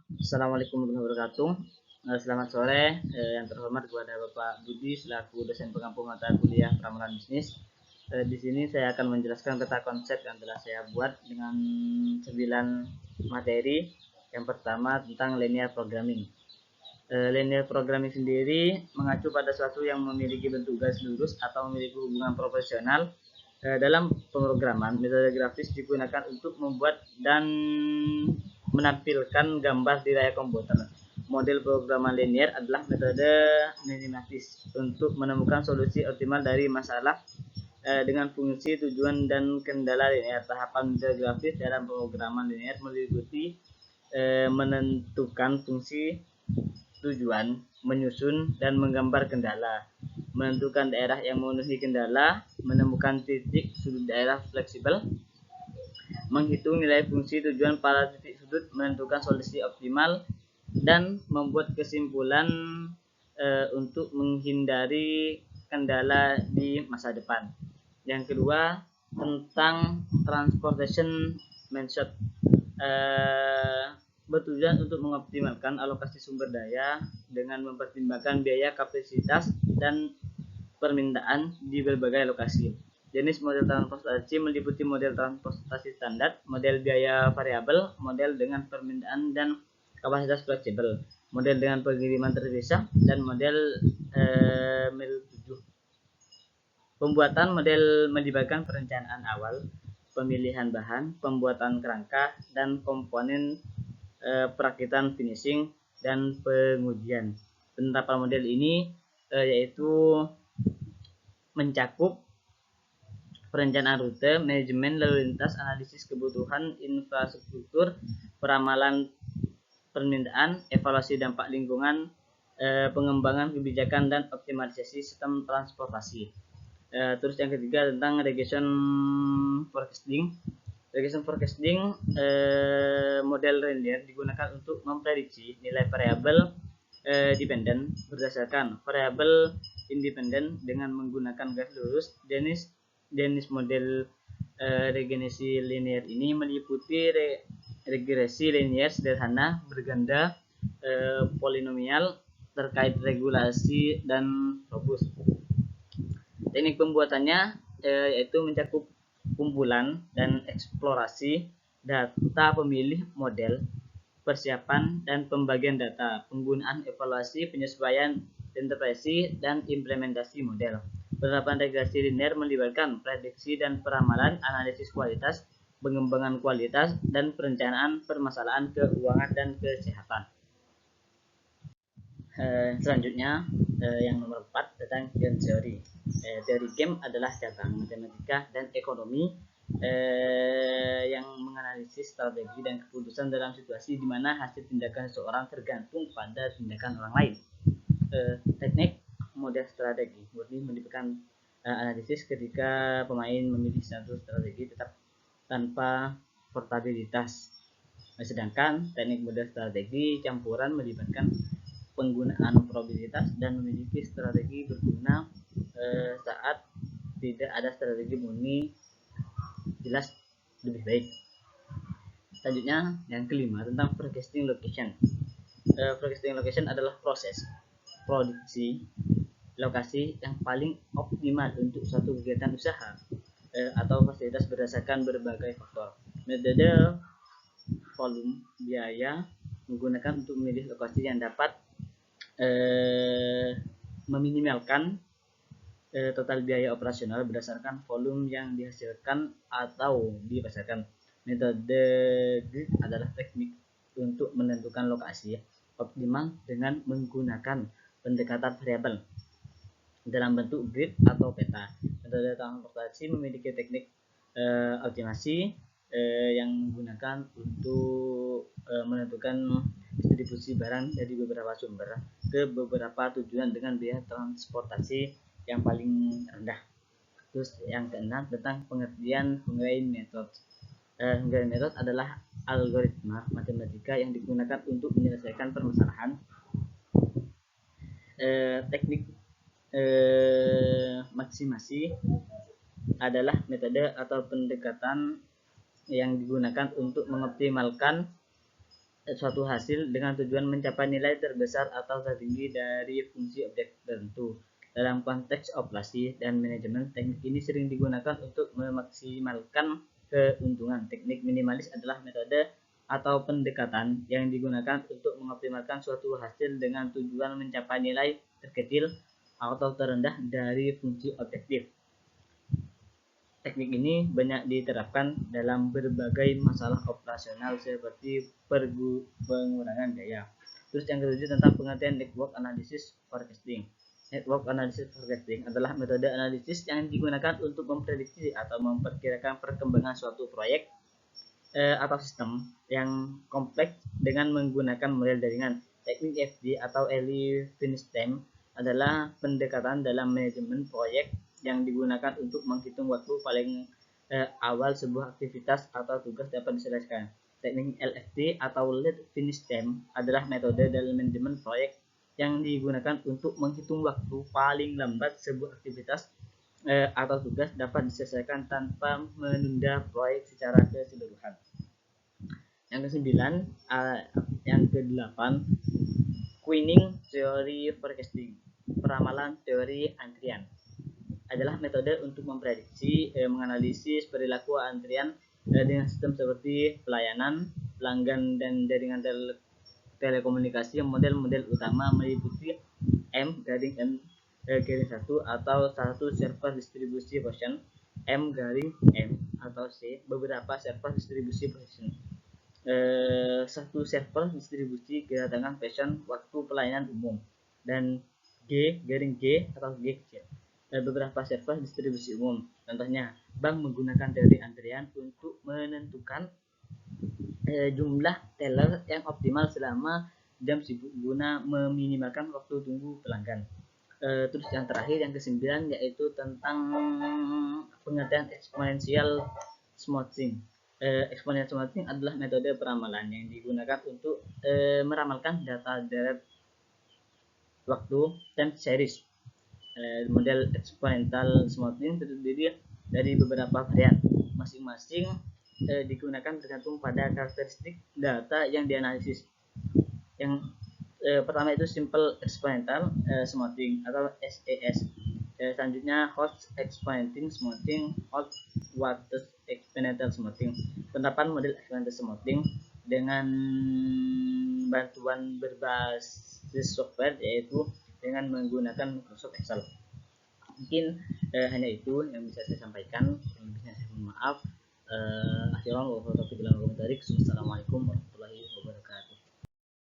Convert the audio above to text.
Assalamualaikum warahmatullahi wabarakatuh. Selamat sore, yang terhormat kepada Bapak Budi selaku dosen pengampu mata kuliah Ramalan Bisnis. Di sini saya akan menjelaskan peta konsep yang telah saya buat dengan 9 materi. Yang pertama tentang linear programming. Linear programming sendiri mengacu pada suatu yang memiliki bentuk garis lurus atau memiliki hubungan proporsional. Dalam pemrograman, metode grafis digunakan untuk membuat dan menampilkan gambar di layar komputer. Model pemrograman linear adalah metode matematis untuk menemukan solusi optimal dari masalah dengan fungsi, tujuan, dan kendala linear. Tahapan metode grafis dalam pemrograman linear meliputi menentukan fungsi, tujuan, menyusun dan menggambar kendala, menentukan daerah yang memenuhi kendala, menemukan titik sudut daerah fleksibel, menghitung nilai fungsi tujuan pada titik sudut, menentukan solusi optimal, dan membuat kesimpulan untuk menghindari kendala di masa depan. Yang kedua tentang transportation method, bertujuan untuk mengoptimalkan alokasi sumber daya dengan mempertimbangkan biaya, kapasitas, dan permintaan di berbagai lokasi. Jenis model transportasi meliputi model transportasi standar, model biaya variabel, model dengan permintaan dan kapasitas fleksibel, model dengan pengiriman terpisah, dan model mil 7. Pembuatan model melibatkan perencanaan awal, pemilihan bahan, pembuatan kerangka dan komponen, perakitan finishing, dan pengujian. Penerapan model ini yaitu mencakup perencanaan rute, manajemen lalu lintas, analisis kebutuhan infrastruktur, peramalan permintaan, evaluasi dampak lingkungan, pengembangan kebijakan, dan optimalisasi sistem transportasi. Terus yang ketiga tentang regression forecasting. Regression forecasting model linear digunakan untuk memprediksi nilai variabel dependen berdasarkan variabel independen dengan menggunakan garis lurus. Jenis model regresi linear ini meliputi regresi linear sederhana, berganda, polinomial, terkait regulasi, dan robust. Teknik pembuatannya yaitu mencakup kumpulan dan eksplorasi data pemilih model, persiapan dan pembagian data, penggunaan evaluasi, penyesuaian, interpretasi, dan implementasi model. Penerapan regresi linear melibatkan prediksi dan peramalan, analisis kualitas, pengembangan kualitas, dan perencanaan permasalahan keuangan dan kesehatan. Selanjutnya yang nomor 4 tentang game theory. Teori game adalah cabang matematika dan ekonomi yang menganalisis strategi dan keputusan dalam situasi di mana hasil tindakan seseorang tergantung pada tindakan orang lain. Teknik model strategi murni melibatkan analisis ketika pemain memilih satu strategi tetap tanpa portabilitas. Sedangkan teknik model strategi campuran melibatkan penggunaan probabilitas dan memiliki strategi berguna saat tidak ada strategi murni jelas lebih baik. Selanjutnya yang kelima tentang forecasting location. Forecasting location adalah proses prediksi lokasi yang paling optimal untuk suatu kegiatan usaha atau fasilitas berdasarkan berbagai faktor. Metode volume biaya menggunakan untuk memilih lokasi yang dapat meminimalkan total biaya operasional berdasarkan volume yang dihasilkan atau dipasarkan. Metode grid adalah teknik untuk menentukan lokasi optimal dengan menggunakan pendekatan variabel dalam bentuk grid atau peta. Metode transportasi memiliki teknik optimasi yang menggunakan untuk menentukan distribusi barang dari beberapa sumber ke beberapa tujuan dengan biaya transportasi yang paling rendah. Terus yang keenam tentang pengertian Hungarian method. Hungarian method adalah algoritma matematika yang digunakan untuk menyelesaikan permasalahan. Teknik maksimasi adalah metode atau pendekatan yang digunakan untuk mengoptimalkan suatu hasil dengan tujuan mencapai nilai terbesar atau tertinggi dari fungsi objek tertentu. Dalam konteks operasi dan manajemen, teknik ini sering digunakan untuk memaksimalkan keuntungan. Teknik minimalis adalah metode atau pendekatan yang digunakan untuk mengoptimalkan suatu hasil dengan tujuan mencapai nilai terkecil atau terendah dari fungsi objektif. Teknik ini banyak diterapkan dalam berbagai masalah operasional seperti pengurangan daya. Terus yang ketujuh tentang pengertian network analysis forecasting. Network analysis forecasting adalah metode analisis yang digunakan untuk memprediksi atau memperkirakan perkembangan suatu proyek atau sistem yang kompleks dengan menggunakan model jaringan. Teknik FD atau Early Finish Time adalah pendekatan dalam manajemen proyek yang digunakan untuk menghitung waktu paling awal sebuah aktivitas atau tugas dapat diselesaikan. Teknik LFT atau Lead Finish Time adalah metode dalam manajemen proyek yang digunakan untuk menghitung waktu paling lambat sebuah aktivitas atau tugas dapat diselesaikan tanpa menunda proyek secara keseluruhan. Yang ke-9, yang ke-8, Queening Theory Forecasting, peramalan teori antrian, adalah metode untuk memprediksi, menganalisis perilaku antrian dengan sistem seperti pelayanan, pelanggan, dan jaringan telekomunikasi. Model-model utama meliputi M garing N garing 1 atau satu server distribusi position, M garing M atau C beberapa server distribusi position, satu server distribusi kedatangan passion waktu pelayanan umum, dan G garing G atau G kecil beberapa server distribusi umum. Contohnya, bank menggunakan teori antrian untuk menentukan jumlah teller yang optimal selama jam sibuk guna meminimalkan waktu tunggu pelanggan. Terus yang terakhir yang ke-9 yaitu tentang pengertian exponential smoothing. Exponential smoothing adalah metode peramalan yang digunakan untuk meramalkan data deret waktu time series. Model exponential smoothing terdiri dari beberapa varian, masing-masing digunakan tergantung pada karakteristik data yang dianalisis. Yang pertama itu simple exponential smoothing atau SES. Selanjutnya hot exponential smoothing, hot water exponential smoothing. Penerapan model exponential smoothing dengan bantuan berbasis software yaitu dengan menggunakan Microsoft Excel. Mungkin hanya itu yang bisa saya sampaikan. Yang lebihnya saya mohon maaf. Akhirnya, wassalamualaikum warahmatullahi wabarakatuh.